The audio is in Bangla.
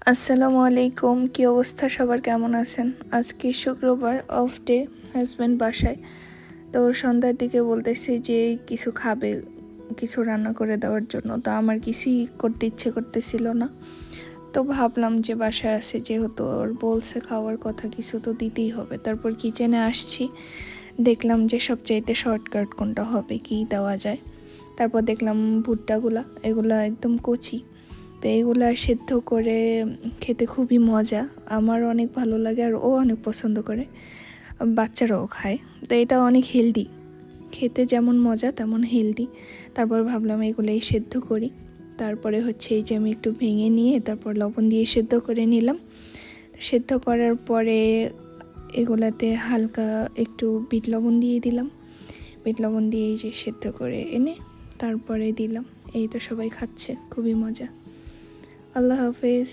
আসসালামু আলাইকুম, কি অবস্থা সবার, কেমন আছেন? আজকে শুক্রবার, অফ ডে, হাজব্যান্ড বাসায়। তো সন্ধ্যার দিকে বলতেছে যে কিছু খাবে, কিছু রান্না করে দেওয়ার জন্য। তো আমার কিছুই করতে ইচ্ছে করতেছিল না। তো ভাবলাম যে বাসায় আছে যেহেতু, ওর বলছে খাওয়ার কথা, কিছু তো দিতেই হবে। তারপর কিচেনে আসছি, দেখলাম যে সবচাইতে শর্টকাট কোনটা হবে, কি দেওয়া যায়। তারপর দেখলাম ভুট্টাগুলা, এগুলা একদম কচি। তো এইগুলা সেদ্ধ করে খেতে খুবই মজা। আমার অনেক ভালো লাগে আর ও অনেক পছন্দ করে, বাচ্চারাও খায়। তো এটা অনেক হেলদি, খেতে যেমন মজা তেমন হেলদি। তারপর ভাবলাম এগুলোই সেদ্ধ করি। তারপরে হচ্ছে এই যে আমি একটু ভেঙে নিয়ে তারপর লবণ দিয়ে সেদ্ধ করে নিলাম। সেদ্ধ করার পরে এগুলাতে হালকা একটু বিট লবণ দিয়ে দিলাম। বিট লবণ দিয়ে এই যে সেদ্ধ করে এনে তারপরে দিলাম। এই তো সবাই খাচ্ছে, খুবই মজা। আল্লাহ হাফেজ।